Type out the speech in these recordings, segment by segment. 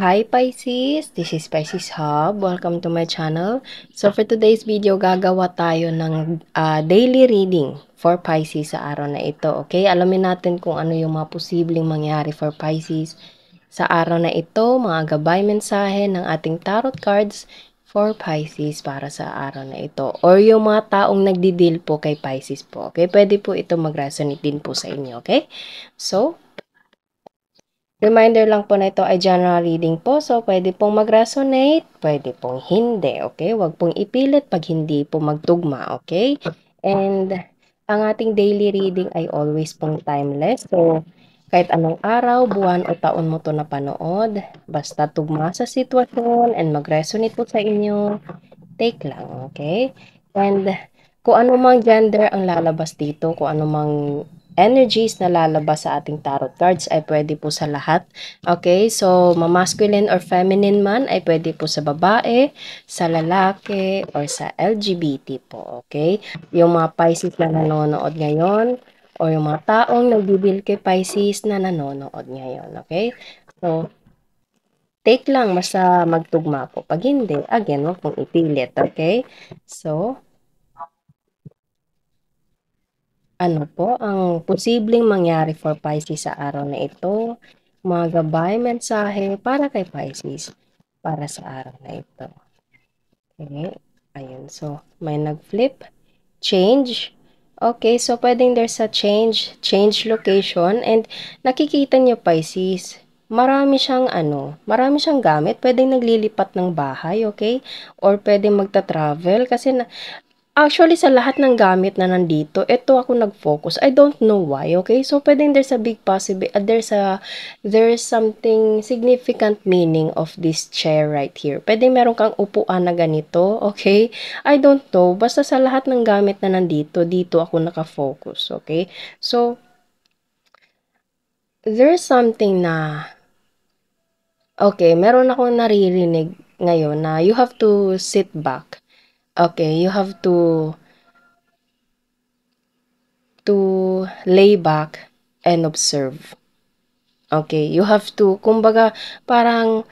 Hi Pisces, this is Pisces Hub. Welcome to my channel. So for today's video, gagawa tayo ng daily reading for Pisces sa araw na ito. Okay, alamin natin kung ano yung mga posibleng mangyari for Pisces sa araw na ito, mga gabay mensahe ng ating tarot cards for Pisces para sa araw na ito. Or yung mga taong nagdi-deal po kay Pisces po. Okay, pwede po ito mag-resonate din po sa inyo. Okay, so reminder lang po na ito ay general reading po. So, pwede pong mag-resonate, pwede pong hindi. Okay? Huwag pong ipilit pag hindi po magtugma. Okay? And, ang ating daily reading ay always pong timeless. So, kahit anong araw, buwan o taon mo to napanood, basta tugma sa sitwasyon and mag-resonate po sa inyo, take lang. Okay? And, kung ano mang gender ang lalabas dito, kung ano mang energies na lalabas sa ating tarot cards ay pwede po sa lahat. Okay, so masculine or feminine man ay pwede po sa babae, sa lalaki, or sa LGBT po. Okay, yung mga Pisces na nanonood ngayon o yung mga taong nagbibil kay Pisces na nanonood ngayon. Okay, so take lang basta magtugma po. Pag hindi, again, wag pong ipilit. Okay, so ano po ang posibleng mangyari for Pisces sa araw na ito? Mga gabay, mensahe para kay Pisces para sa araw na ito. Okay, ayun. So, may nag-flip. Change. Okay, so pwedeng there's a change location, and nakikita niyo Pisces, marami siyang gamit, pwedeng naglilipat ng bahay, okay? Or pwedeng magta-travel kasi actually, sa lahat ng gamit na nandito, ito ako nag-focus. I don't know why, okay? So, pwedeng there's a big possibility, there's something significant meaning of this chair right here. Pwedeng meron kang upuan na ganito, okay? I don't know. Basta sa lahat ng gamit na nandito, dito ako naka-focus, okay? So, there's something na, okay, meron akong naririnig ngayon na you have to sit back. Okay, you have to lay back and observe. Okay, you have to, kumbaga, parang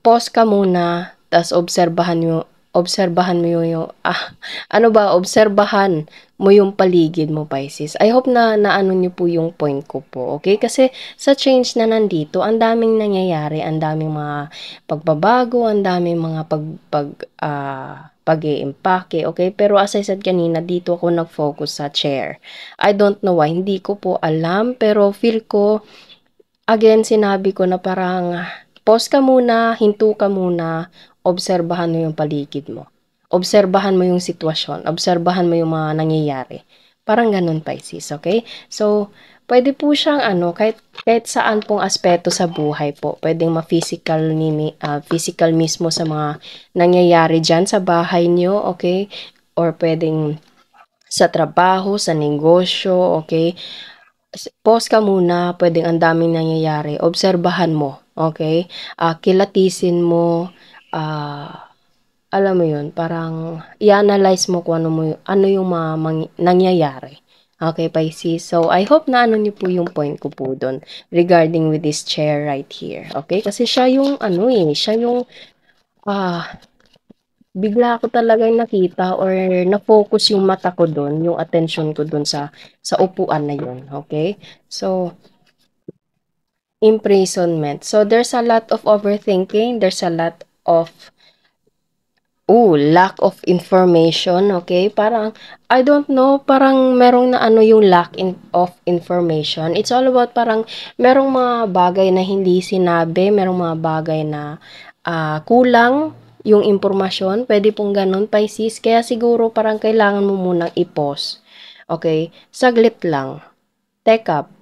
pause ka muna, tas obserbahan mo yung, obserbahan mo yung paligid mo, Pisces. I hope na naano niyo po yung point ko po, okay? Kasi sa change na nandito, ang daming nangyayari, ang daming mga pagbabago, ang daming mga pag-iimpake, okay? Pero as I said kanina, dito ako nag-focus sa chair. I don't know why, hindi ko po alam, pero feel ko, again, sinabi ko na parang pause ka muna, hinto ka muna, obserbahan mo yung paligid mo. Obserbahan mo yung sitwasyon, obserbahan mo yung mga nangyayari. Parang ganun, Pisces, okay? So, pwede po siyang kahit saan pong aspeto sa buhay po. Pwedeng ma-physical physical mismo sa mga nangyayari dyan sa bahay nyo, okay? Or pwedeng sa trabaho, sa negosyo, okay? Pause ka muna, pwedeng ang daming nangyayari, obserbahan mo, okay? Kilatisin mo, alam mo yun, parang i-analyze mo kung ano yung mga nangyayari. Okay, Pisces? So, I hope na ano niyo po yung point ko po doon regarding with this chair right here. Okay? Kasi siya yung, siya yung, bigla ako talagang nakita or na-focus yung mata ko doon, yung attention ko doon sa upuan na yun. Okay? So, imprisonment. So, there's a lot of overthinking. There's a lot of, lack of information. Okay? Parang, I don't know, parang merong na yung of information. It's all about parang merong mga bagay na hindi sinabi, merong mga bagay na kulang yung impormasyon. Pwede pong ganun, Pisces. Kaya siguro parang kailangan mo munang i-pause. Okay? Saglit lang. Teka,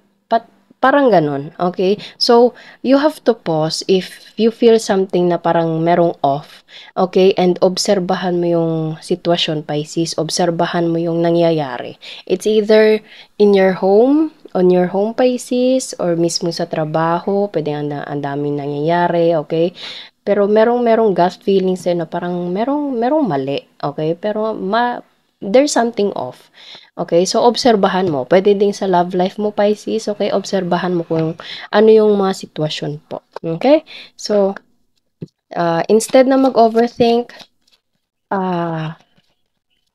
parang ganun, okay? So, you have to pause if you feel something na parang merong off, okay? And obserbahan mo yung sitwasyon, Pisces. Obserbahan mo yung nangyayari. It's either in your home, on your home, Pisces, or mismo sa trabaho. Pwede ang daming nangyayari, okay? Pero merong gut feelings na parang merong mali, okay? Pero there's something off. Okay, so obserbahan mo. Pwede din sa love life mo, Pisces. Okay, obserbahan mo kung ano yung mga sitwasyon po. Okay, so instead na mag-overthink,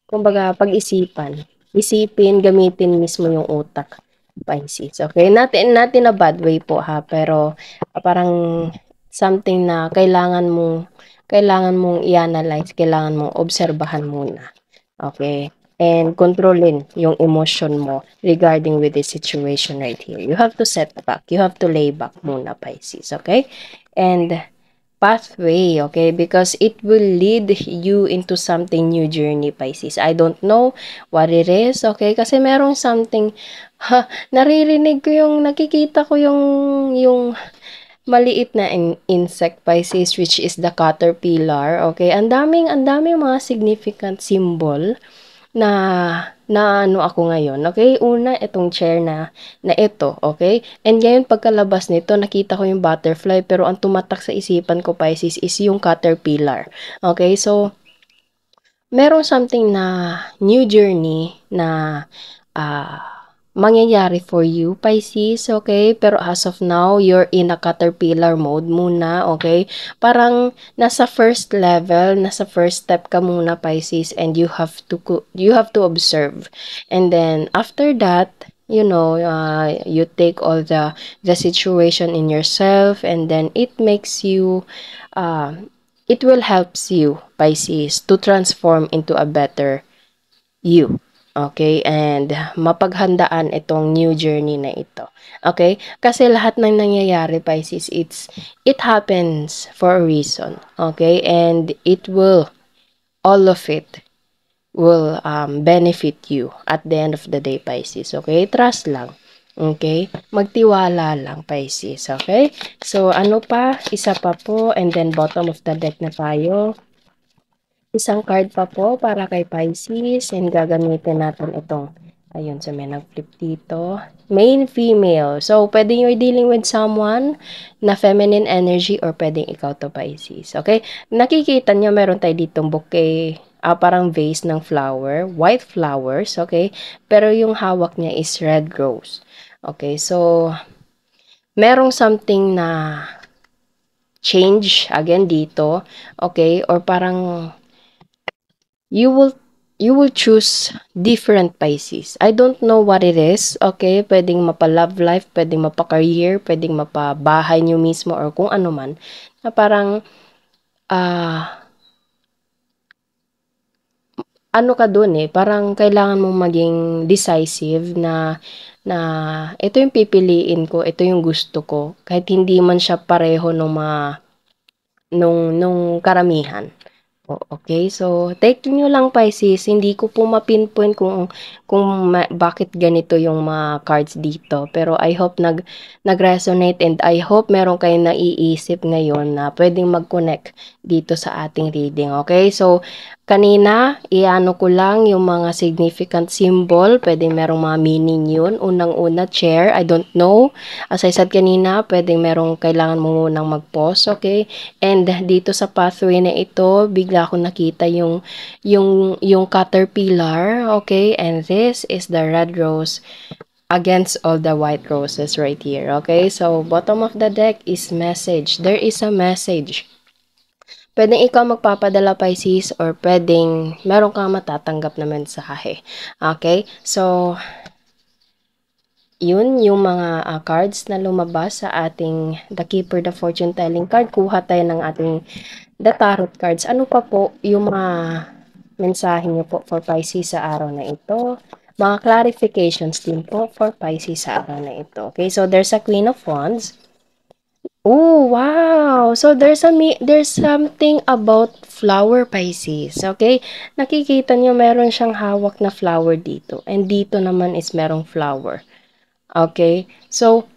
kumbaga pag-isipan. Isipin, gamitin mismo yung utak, Pisces. Okay, natin na bad way po ha, pero parang something na kailangan mong i-analyze, kailangan mong obserbahan muna. Okay? And kontrolin yung emotion mo regarding with this situation right here. You have to set back. You have to lay back muna, Pisces. Okay? And pathway, okay? Because it will lead you into something new journey, Pisces. I don't know what it is, okay? Kasi merong something, naririnig ko nakikita ko yung maliit na insect, Pisces, which is the caterpillar, okay? Ang daming mga significant symbol na na ano ako ngayon, okay? Una, itong chair na ito, okay? And ngayon, pagkalabas nito, nakita ko yung butterfly, pero ang tumatak sa isipan ko, Pisces, is yung caterpillar. Okay? So, merong something na new journey na mangyayari for you, Pisces, okay? Pero as of now, you're in a caterpillar mode muna, okay? Parang nasa first level, nasa first step ka muna, Pisces, and you have to observe. And then after that, you take all the situation in yourself, and then it will helps you, Pisces, to transform into a better you. Okay? And mapaghandaan itong new journey na ito. Okay? Kasi lahat ng nangyayari, Pisces, it happens for a reason. Okay? And all of it will benefit you at the end of the day, Pisces. Okay? Trust lang. Okay? Magtiwala lang, Pisces. Okay? So, ano pa? Isa pa po. And then, bottom of the deck na tayo. Isang card pa po para kay Pisces, and gagamitin natin itong, ayun, so may nag-flip dito. Main female. So, pwede you're dealing with someone na feminine energy, or pwedeng ikaw to, Pisces. Okay? Nakikita nyo, meron tayo ditong bouquet, parang vase ng flower, white flowers, okay? Pero yung hawak niya is red rose. Okay, so, merong something na change again dito, okay? Or parang you will choose different, Pisces. I don't know what it is, okay? Pwedeng mapa-love life, pwedeng mapa-career, pwedeng mapa-bahay nyo mismo, or kung ano man. Na parang, ano ka dun parang kailangan mong maging decisive na ito yung pipiliin ko, ito yung gusto ko. Kahit hindi man siya pareho nung karamihan. Okay, so take nyo lang, Pisces, hindi ko po ma-pinpoint kung bakit ganito yung mga cards dito, pero I hope nag-resonate, and I hope meron kayong naiisip ngayon na pwedeng mag-connect dito sa ating reading, okay? So, kanina, iano ko lang yung mga significant symbol, pwedeng merong mga meaning yun. Unang-una, chair, I don't know. As I said kanina, pwedeng merong kailangan mo munang mag-pause, okay? And dito sa pathway na ito, bigla ko nakita yung caterpillar, okay? And this is the red rose against all the white roses right here, okay? So, bottom of the deck is message. There is a message. Pwedeng ikaw magpapadala, Pisces, or pwedeng meron kang matatanggap na mensahe. Okay? So, yun yung mga cards na lumabas sa ating The Keeper, the Fortune Telling card. Kuha tayo ng ating The Tarot cards. Ano pa po yung mga mensahe nyo po for Pisces sa araw na ito? Mga clarifications din po for Pisces sa araw na ito. Okay? So, there's a Queen of Wands. Oh, wow! So, there's something about flower, Pisces, okay? Nakikita nyo, meron siyang hawak na flower dito. And dito naman is merong flower. Okay? So,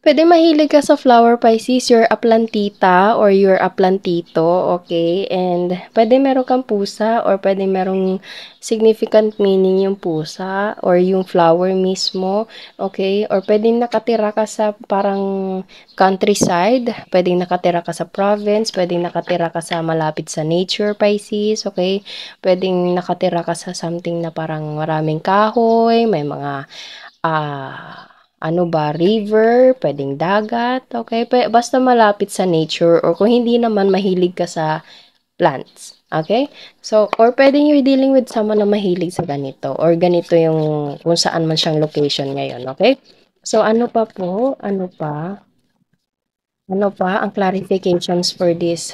Pwede mahilig ka sa flower Pisces, you're a plantita or you're a plantito, okay? And pwede meron kang pusa or pwede merong significant meaning yung pusa or yung flower mismo, okay? Or pwedeng nakatira ka sa parang countryside, pwedeng nakatira ka sa province, pwedeng nakatira ka sa malapit sa nature Pisces, okay? Pwedeng nakatira ka sa something na parang maraming kahoy, may mga ano ba, river, pwedeng dagat, okay? Basta malapit sa nature or kung hindi naman mahilig ka sa plants, okay? So, or pwedeng you're dealing with someone na mahilig sa ganito or ganito yung kung saan man siyang location ngayon, okay? So, ano pa po? Ano pa? Ano pa ang clarifications for this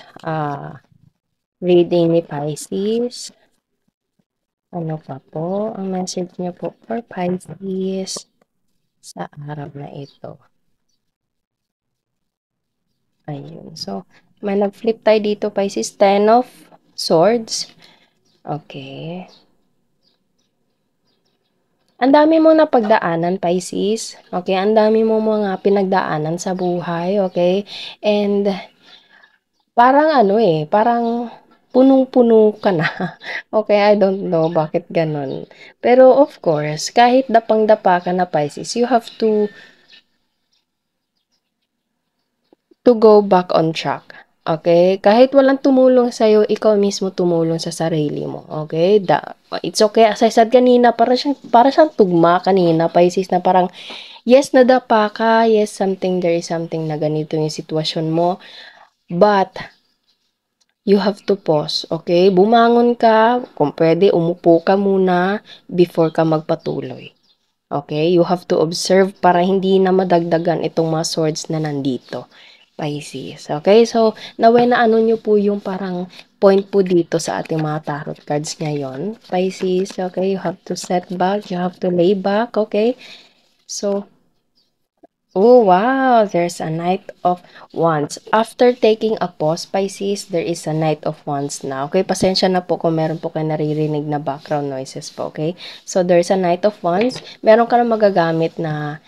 reading ni Pisces? Ano pa po ang message niyo po for Pisces sa araw na ito? Ayun. So, may nag-flip tayo dito, Pisces. Ten of Swords. Okay. Ang dami mong napagdaanan, Pisces. Okay, ang dami mo mga pinagdaanan sa buhay, okay? And parang ano parang punong-puno ka na. Okay, I don't know bakit ganun. Pero of course, kahit dapang-dapa ka na, Pisces, you have to go back on track. Okay? Kahit walang tumulong sa'yo, ikaw mismo tumulong sa sarili mo. Okay? It's okay. As I said kanina, para siyang tugma kanina, Pisces, na parang, yes, nadapa ka. Yes, there is something na ganito yung sitwasyon mo. But, you have to pause. Okay? Bumangon ka. Kung pwede, umupo ka muna before ka magpatuloy. Okay? You have to observe para hindi na madagdagan itong mga swords na nandito. Pisces. Okay? So, naway na ano nyo po yung parang point po dito sa ating mga tarot cards ngayon. Pisces, okay? You have to set back. You have to lay back. Okay? So, oh, wow! There's a Knight of Wands. After taking a pause, Pisces, there is a Knight of Wands na. Okay, pasensya na po kung meron po kayo naririnig na background noises po, okay? So, there's a Knight of Wands. Meron ka na magagamit na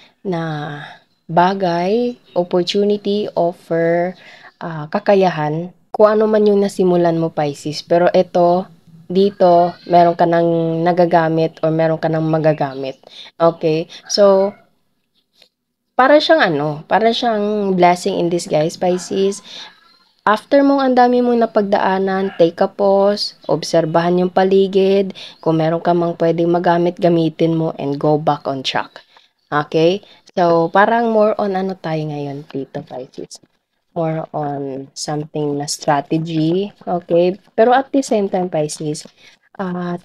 bagay, opportunity, offer, kakayahan, kung ano man yung nasimulan mo, Pisces. Pero ito, dito, meron ka nang nagagamit or meron ka nang magagamit. Okay? So, para siyang blessing in disguise, Pisces. After mong ang dami mong napagdaanan, take a pause, obserbahan yung paligid, kung meron ka mang pwedeng magamit, gamitin mo, and go back on track. Okay? So, parang more on ano tayo ngayon dito, Pisces. More on something na strategy. Okay? Pero at the same time, Pisces,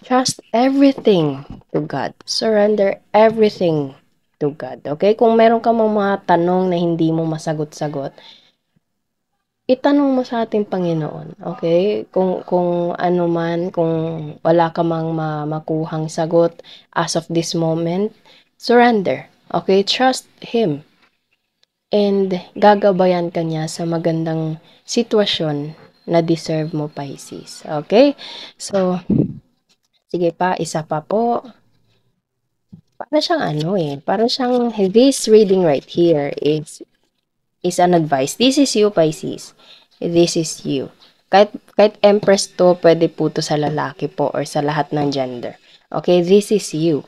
trust everything to God. Surrender everything to God. Okay? Kung meron ka mga tanong na hindi mo masagot-sagot, itanong mo sa ating Panginoon. Okay? Kung ano man, kung wala ka mang makuhang sagot as of this moment, surrender. Okay? Trust Him. And gagabayan ka niya sa magandang sitwasyon na deserve mo, Pisces. Okay? So, sige pa, isa pa po. Para siyang para siyang this reading right here is an advice. This is you, Pisces. This is you. Kahit Empress to, pwede po to sa lalaki po or sa lahat ng gender. Okay, this is you.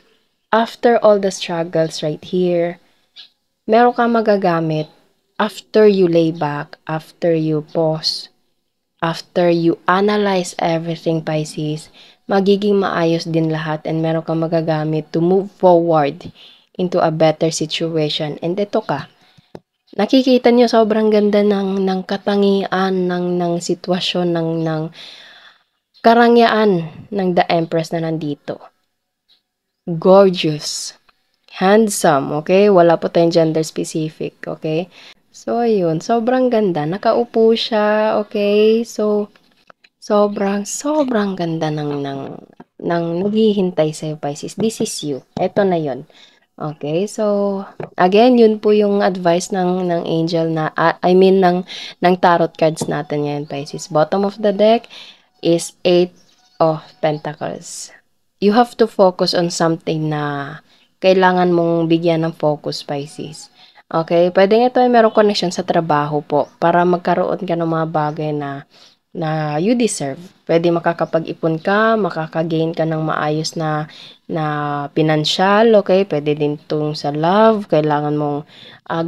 After all the struggles right here, meron kang magagamit after you lay back, after you pause, after you analyze everything, Pisces, magiging maayos din lahat and meron kang magagamit to move forward into a better situation. And ito ka, nakikita niyo sobrang ganda ng katangian, ng sitwasyon, ng karangyaan ng The Empress na nandito. Gorgeous. Handsome, okay? Wala po tayong gender specific, okay? So, ayun. Sobrang ganda. Nakaupo siya, okay? So, sobrang ganda ng naghihintay sa'yo, Pisces. This is you. Ito na yon. Okay, so, again, yun po yung advice ng angel na, I mean, ng tarot cards natin ngayon, Pisces. Bottom of the deck is 8 of Pentacles. You have to focus on something na kailangan mong bigyan ng focus, Pisces. Okay, puwedeng ito ay merong connection sa trabaho po para magkaroon ka ng mga bagay na you deserve. Puwedeng makakapag-ipon ka, makaka-gain ka ng maayos na pinansyal, okay? Puwede din 'tong sa love, kailangan mong,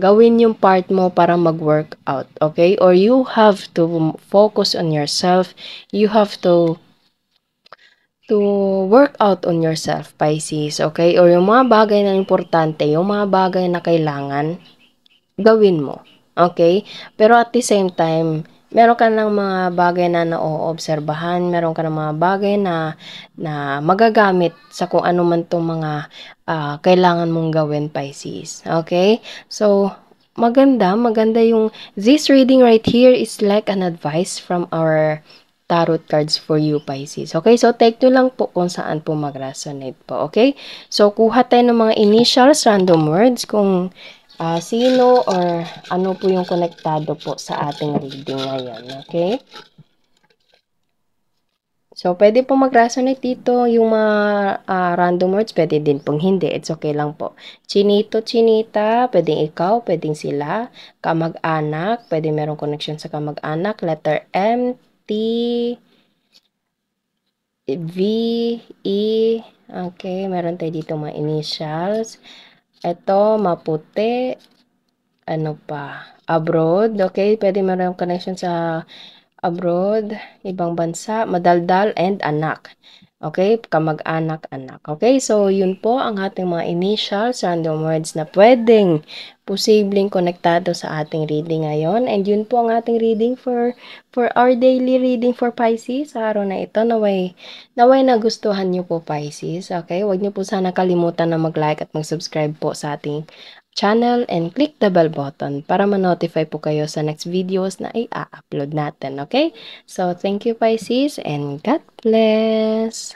gawin yung part mo para mag-workout, okay? Or you have to focus on yourself, you have to work out on yourself, Pisces, okay? Or yung mga bagay na importante, yung mga bagay na kailangan, gawin mo, okay? Pero at the same time, meron ka ng mga bagay na naoobserbahan, meron ka ng mga bagay na magagamit sa kung ano man 'tong mga, kailangan mong gawin, Pisces, okay? So, maganda yung this reading right here is like an advice from our tarot cards for you, Pisces. Okay, so take nyo lang po kung saan po mag-resonate po, okay? So, kuha tayo ng mga initials, random words, kung sino or ano po yung konektado po sa ating reading ngayon, okay? So, pwede po mag-resonate dito yung mga random words, pwede din pong hindi, it's okay lang po. Chinito, chinita, pwedeng ikaw, pwedeng sila. Kamag-anak, pwede merong connection sa kamag-anak. Letter M, T, V, E, okay, meron tayo dito mga initials. Ito, maputi, ano pa, abroad, okay, pwede meron connection sa abroad, ibang bansa, madaldal, and anak. Okay, kamag-anak, anak. Okay, so yun po ang ating mga initials, random words na pwedeng posibleng konektado sa ating reading ngayon. And yun po ang ating reading for our daily reading for Pisces sa araw na ito. Naway nagustuhan niyo po, Pisces. Okay, huwag niyo po sana kalimutan na mag-like at mag-subscribe po sa ating channel and click the bell button para ma-notify po kayo sa next videos na i-upload natin, okay? So, thank you, Pisces, and God bless!